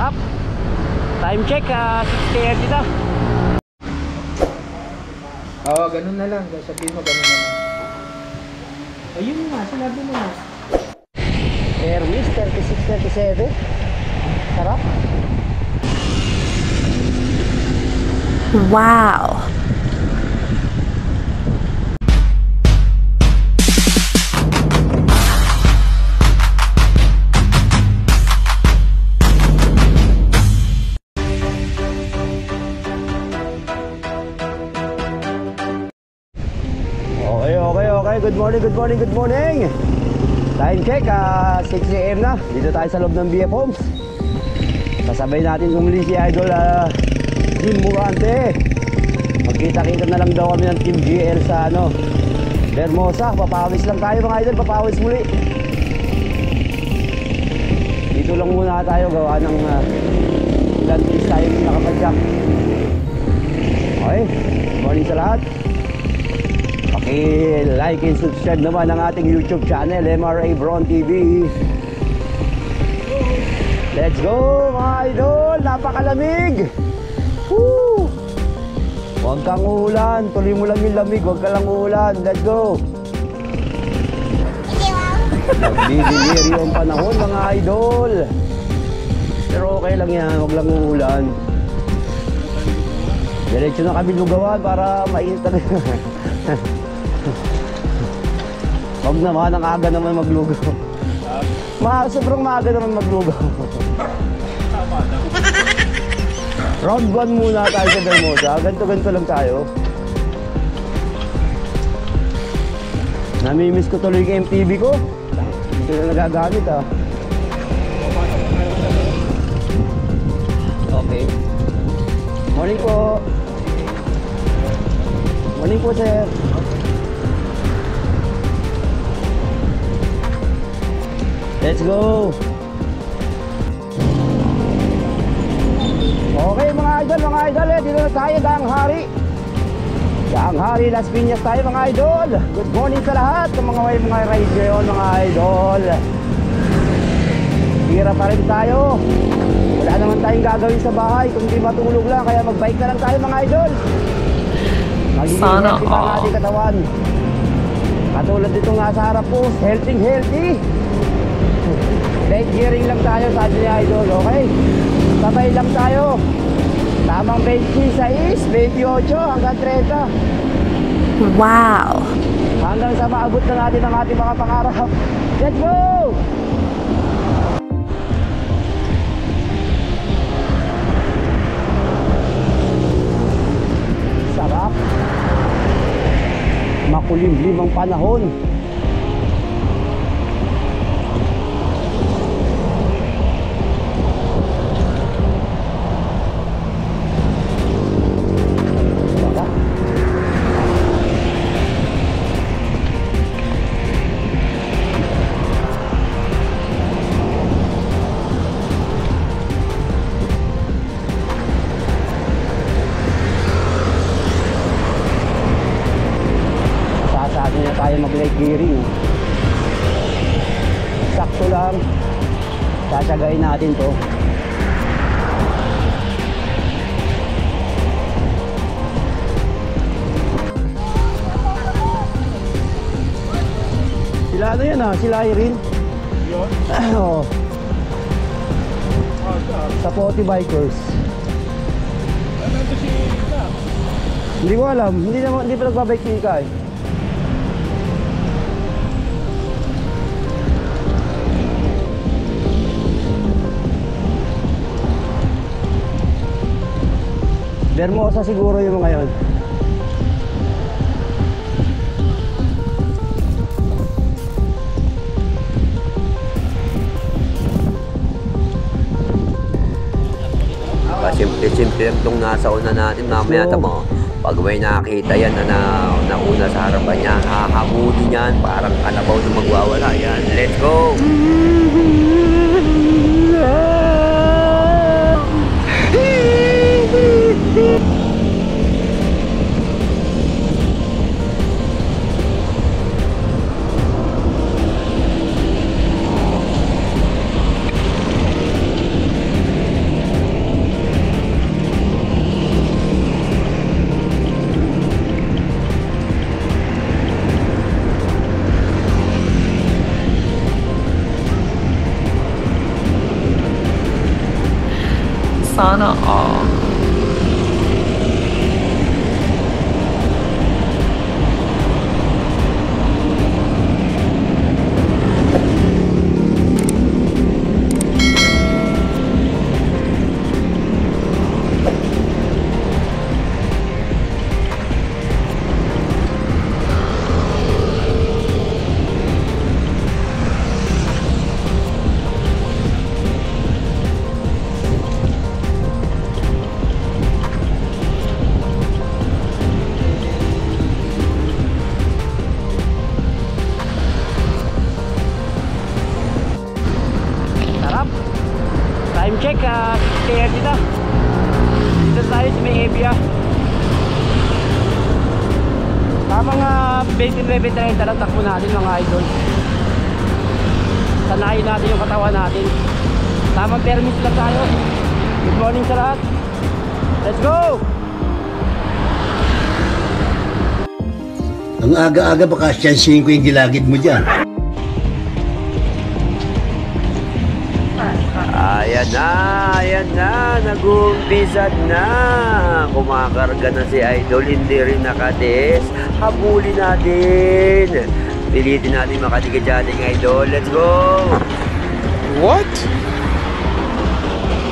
Sarap. Time check, 6:30 na. Oo, ganun na lang. Sabihin mo, ganun na lang. Ayun nga, sinabi mo na. Airways, 36-37. Sarap. Wow. Okay. Good morning. Time check, 6 AM na. Dito tayo sa loob ng BF Homes. Kasabay natin kumuli si Idol Jim Murante. Magkita-kita na lang daw kami ng Team GL sa Hermosa. Papawis lang tayo mga idol, papawis muli. Dito lang muna tayo gawa ng ilan piece tayo nakapadyak. Okay, good morning sa lahat. Paki-like and subscribe naman ang ating YouTube channel, MRA Bron TV. Let's go mga idol, napakalamig. Woo! Huwag kang uulan, tuloy mo lang yung lamig, huwag ka lang uulan. Let's go. Nagdidiliri yung panahon mga idol. Pero okay lang yan, huwag lang uulan. Diretso na kami lugawan para mainit talaga. Huwag naman, ang aga naman maglugaw. Sobrang maaga naman maglugaw. Round 1 muna tayo sa Hermosa. Ganto lang tayo. Namimiss ko tuloy yung MTV ko. Hindi ko na nagagamit Okay. Morning po. Morning po sir. Let's go. Okay mga idol, dito na tayo Ganghari. Ganghari, Las Piñas tayo mga idol. Good morning sa lahat ng mga ride ngayon mga idol. Hira pa rin tayo. Wala naman tayong gagawin sa bahay kundi matulog lang, kaya magbike na lang tayo mga idol. Magiging healthy pa ang ating katawan. Katulad dito nga sa harap po, healthy. Light gearing lang tayo sa ating idol, okay? Sabay lang tayo. Tamang 26, 28 hanggang 30. Wow! Hanggang sa maabot na natin ang ating mga pangarap. Let's go! Sarap. Makulimlim ang panahon. Mag-light gearing. Sakto lang. Sasagayin natin to. Sila yan sila Irene. Yun? Oo. Sa Poti Bikers. Hindi ko alam. Hindi pa nagbabike si Ika Hermosa siguro yung mga yun. Simple lang itong nasa una natin. Mamaya mo, pag may nakita yan na nauna sa harapan niya, hahamuli niyan, parang kalabaw na magwawala. Yan, let's go! Sana all. Sarap. Time check, 6:30 na. Dito tayo sa may area. Tamang 29-30 lang takbo natin mga idol. Sanayin natin yung katawan natin. Tamang permit lang tayo. Good morning sa lahat. Let's go! Ang aga-aga baka siyansihin ko yung gilagid mo dyan. Ayan na, nag-uumpisa na. Kumakarga na si Idol, hindi rin nakatiis. Habulin natin. Pilitin natin makatigadyating Idol. Let's go! What?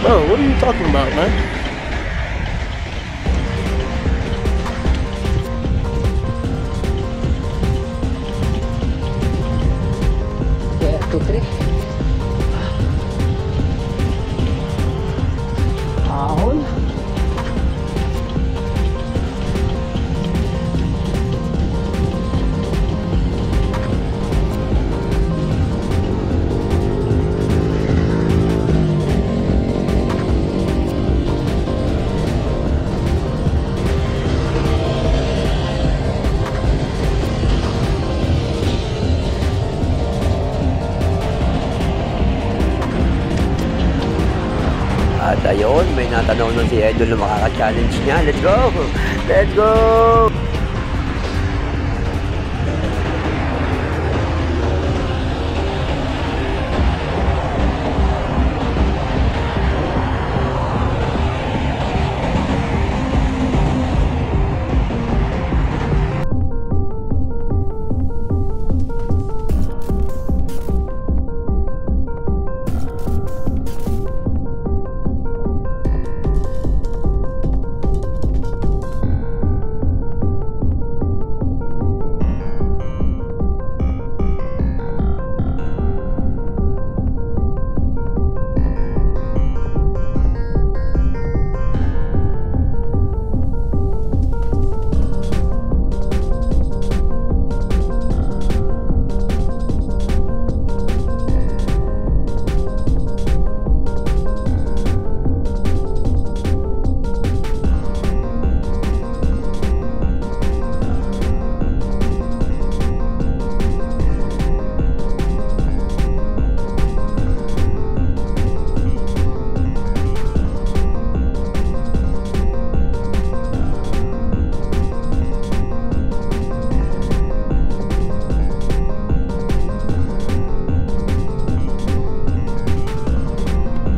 Bro, what are you talking about, man? Yeah, 2, 3. Ahon. At ayun, may natanaw na si Idol na makaka-challenge niya. Let's go! Let's go!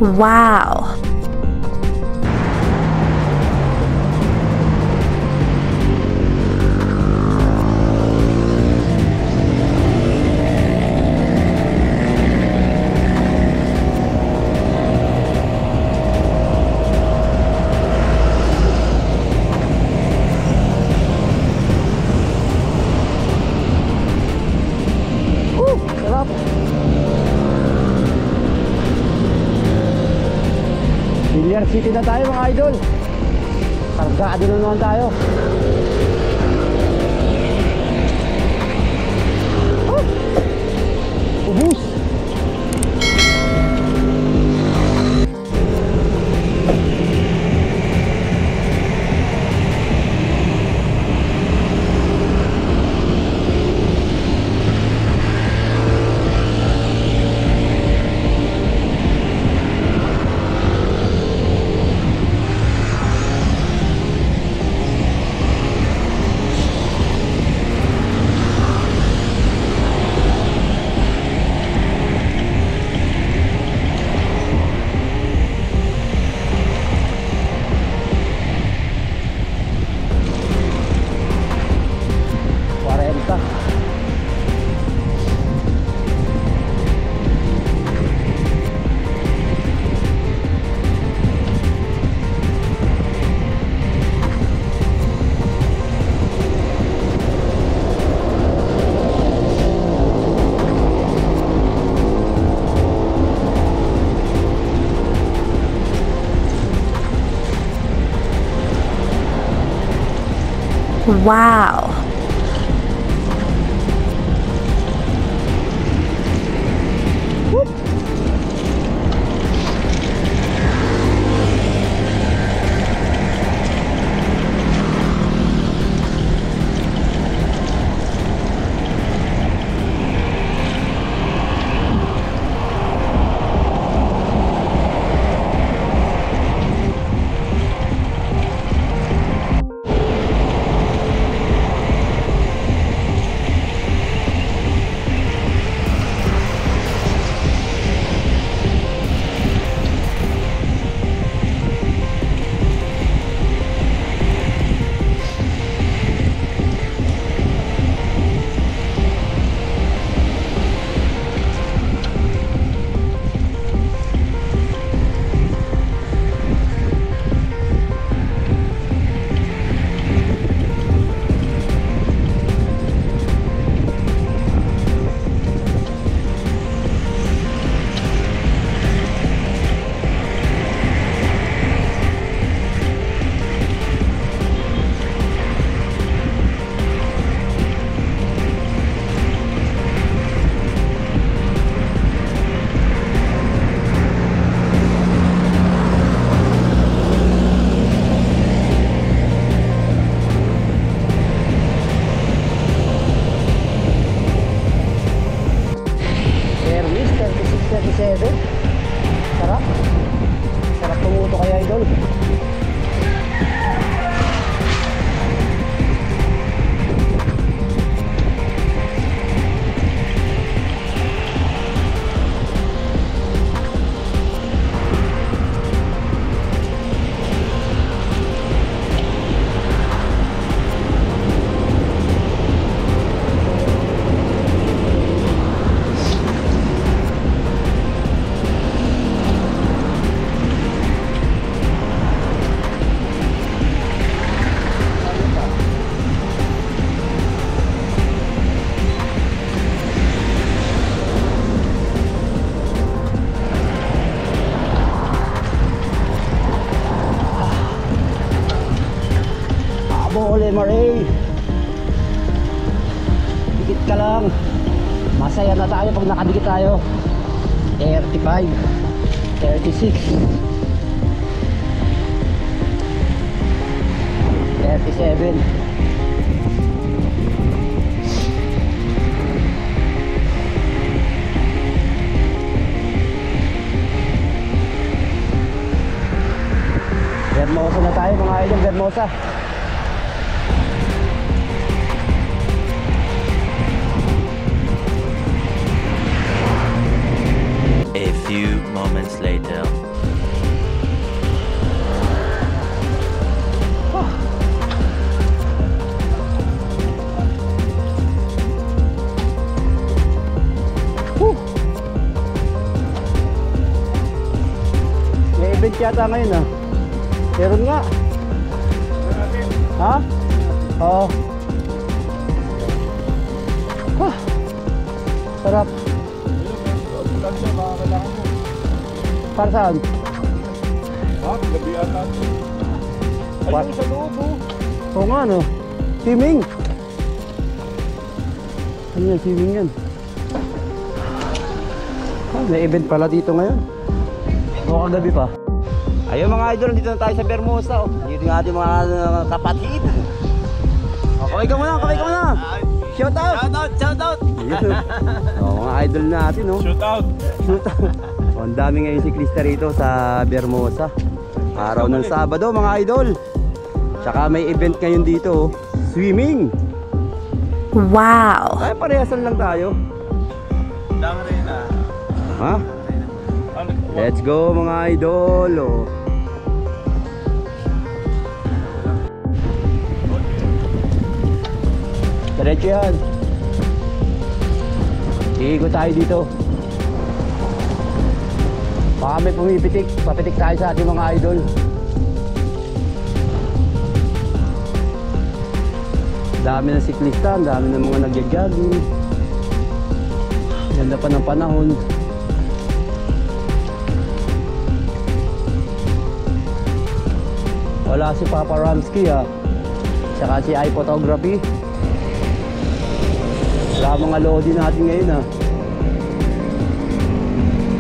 Wow. Sarap. Billiard City na tayo mga idol. Kargado na naman tayo. Ubus. Wow. Airways 36-37. Sarap. Sarap tumuto kaya idol. Bole Maray. Dikit ka lang. Masaya na tayo pag nakadikit tayo. 35, 36, 37. Vermosa na tayo mga idol, Vermosa. A few moments later. May event yata ngayon ah. Meron nga. Ha? Oo. Sarap. Para saan? Gabi ata. What? Ayun sa loob oh. Oo nga no. Swimming. Ano yan? Swimming yan. May event pala dito ngayon. O kagabi pa. Ayun mga idol, dito na tayo sa Vermosa. Dito nga ating mga kapatid. Kaway ka muna, kaway ka muna. Shout out! Shout out! Shout out! Mga idol natin no. Shoot out. Shoot out. Ang dami ngayon siklista rito sa Vermosa. Araw ng Sabado mga idol. Tsaka may event ngayon dito. Swimming. Wow. Ay parehasan lang tayo. Dang rin na. Ha? Let's go mga idol. Oh. Diretso yan. Iikot tayo dito. Baka may pumipitik. Papitik tayo sa ating mga idol. Dami ng siklista, dami ng mga nagja-jogging. Ganda pa ng panahon. Wala si Papa Ramsky ah. Saka si iPhotography. Wala mga lodi natin ngayon ah.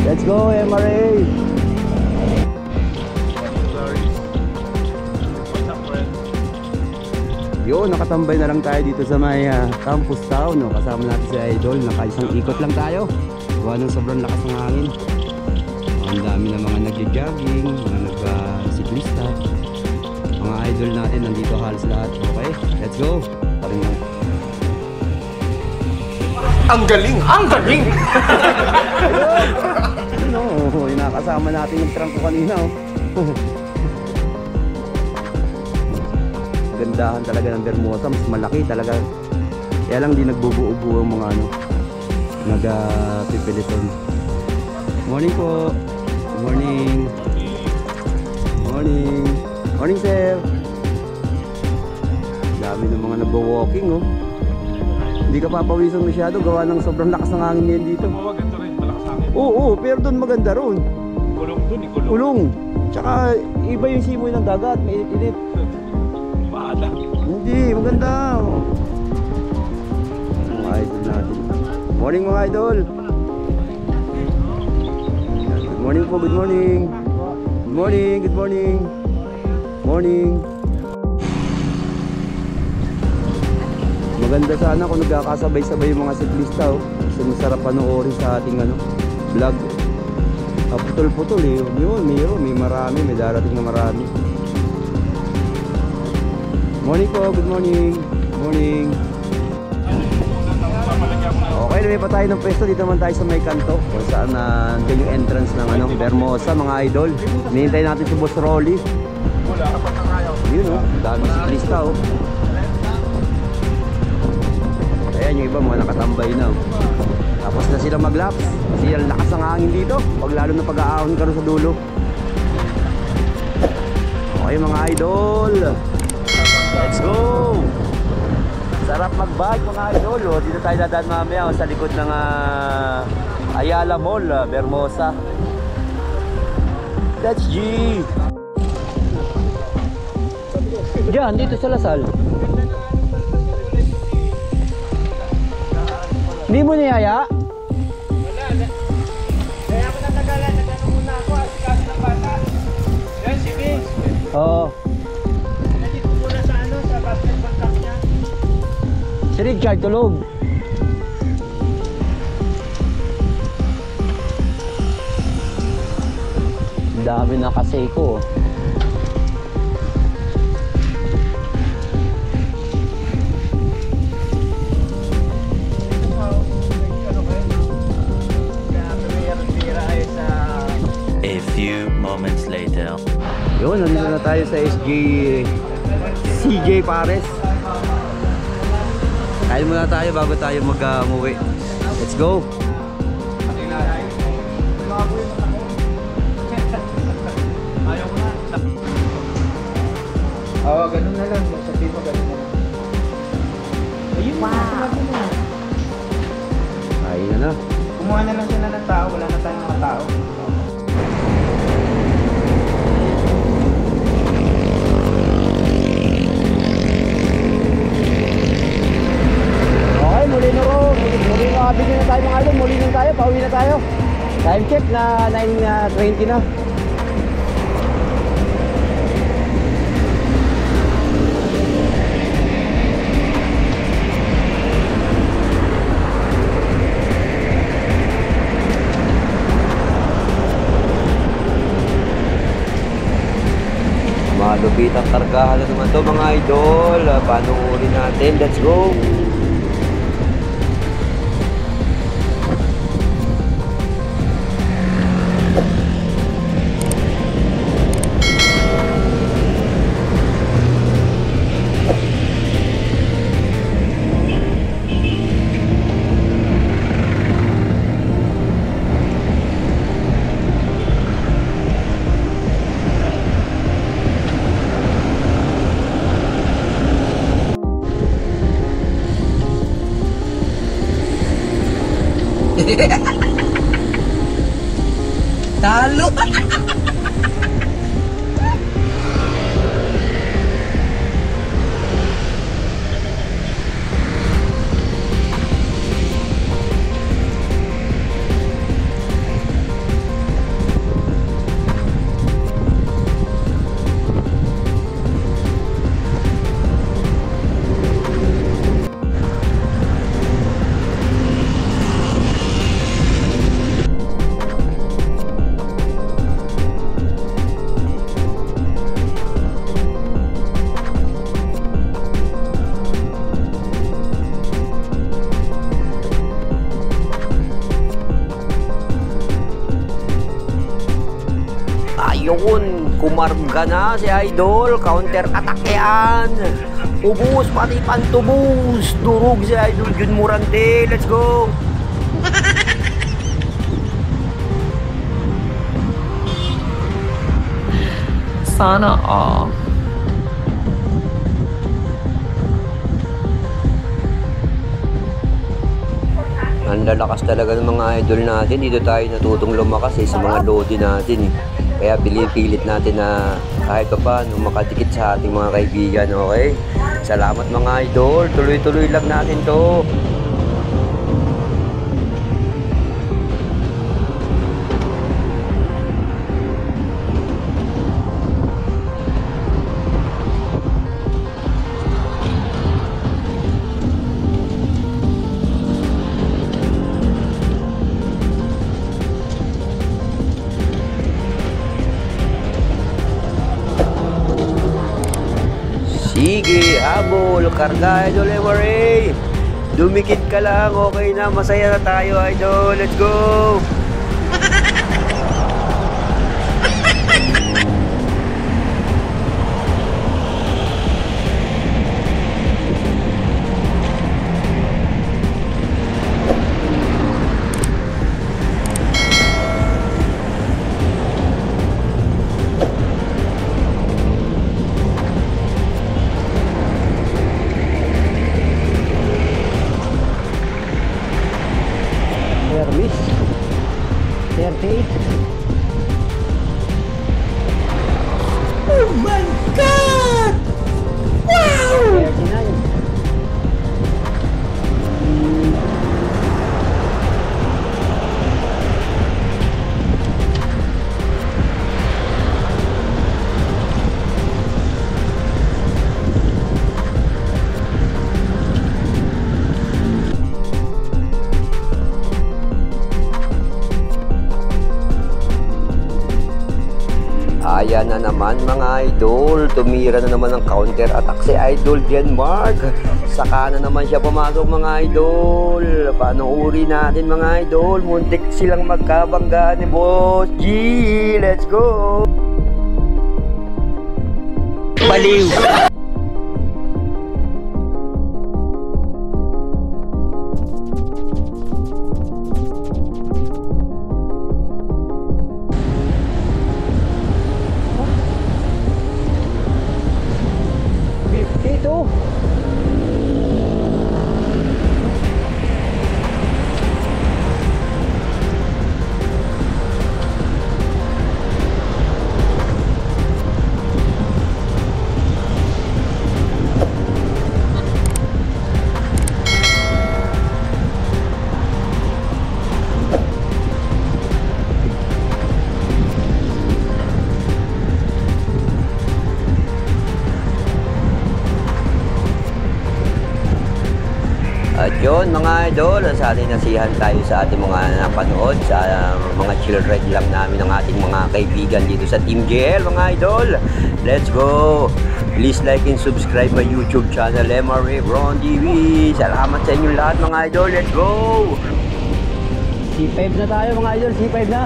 Let's go MRA! Yo, nakatambay na lang tayo dito sa may campus town, no? Kasama natin si Idol. Nakaisang ikot lang tayo. Gawa ng sobrang lakas ng hangin. Ang dami na mga nagja-jogging, mga nag-siklista. Mga idol natin nandito halos lahat. Okay, let's go. Parin mo. Ang galing! Ang galing! Ano, yung nakasama natin yung trangko kanina. Oh. Gandahan talaga ng Vermosa, mas malaki talaga. Kaya lang di nagbubuo-buo ang mga ano, nag-pipiliton. Morning po. Good morning. Morning. Morning sir. Dami ng mga nagbo-walking oh. Hindi ka papawisan masyado gawa ng sobrang lakas ng hangin ngayon dito. Maganda rin, malakas hangin. Oo, pero doon maganda ron. Kulong dun, kulong. Kulong. Tsaka iba yung simoy ng dagat, mainit-init. Maala. Hindi, maganda. Mga idol natin. Morning mga idol. Good morning po, good morning. Good morning, good morning. Morning. Maganda sana kung nagkakasabay-sabay yung mga siklista oh. Kasi masarap panoorin sa ating ano, vlog. Putol-putol eh. Yun, may marami, may darating na marami. Morning po, good morning. Morning. Okay, lumipat tayo ng pwesto. Dito naman tayo sa may kanto kung saan nandiyan yung entrance ng ano, Vermosa, mga idol. Hinihintay natin si Boss Rolly. Yun oh, dami siklista oh. Ayan yung iba mga nakatambay na oh. Tapos na sila maglaps kasi ang lakas ng hangin dito pag lalo na pag-aahon ka rin sa dulo. Okay mga idol, let's go! Sarap mag-bike mga idol oh. Dito tayo dadaan mamaya oh, sa likod ng Ayala Mall, Vermosa. That's G! Diyan, dito sa Lasal. Hindi mo niyaya? Wala. Kaya ako natagalan. Nagano muna ako. Asikas ng bata. Yan si Vince. Oo. Nandito muna sa ano, sa basketball camp niya. Si Richard tulog. Dami na kasi ko. A few moments later. Yun, nandito na tayo sa CJ Pares. Kain muna tayo bago tayo mag-uwi. Let's go! Oo, ganun na lang. Sabihin mo, ganun na lang. Ayun, wow. Kain na na. Kumuha na lang sila ng tao. Wala na tayong mga tao. Okay, muli na ro. Muli na bigyan na tayo mga idol. Muli na tayo, pauwi na tayo. Time check na 9:20 na. Malupit ang kargahan na naman to mga idol. Panuulin natin. Let's go! Talo! Ayun, kumarga na si Idol. Counter attack yan. Ubus, pati pantubus. Durog si Idol Jun Morante. Let's go. Sana all. Ang lalakas talaga ng mga idol natin. Dito tayo natutong lumakas sa mga lodi natin. Kaya pilit natin na kahit pa paano makadikit sa ating mga kaibigan, okay? Salamat mga idol. Tuloy-tuloy lang natin to. Sige, habol, karga, Idol Emery. Dumikit ka lang, okay na, masaya na tayo, Idol. Let's go! Service 38. Oh my God! Wow! 39. Ayan na naman mga idol, tumira na naman ang counter attack si Idol Denmark. Saka na naman siya pumasok mga idol. Panuuri natin mga idol, muntik silang magkabanggaan ni Boss G. Let's go! Baliw! 52. At yun mga idol, sa ating nasihan tayo sa ating mga napanood, sa mga chill ride lang namin ng ating mga kaibigan dito sa Team JL mga idol. Let's go! Please like and subscribe my YouTube channel, MRA Ron TV. Salamat sa inyong lahat mga idol. Let's go! C5 na tayo mga idol, C5 na.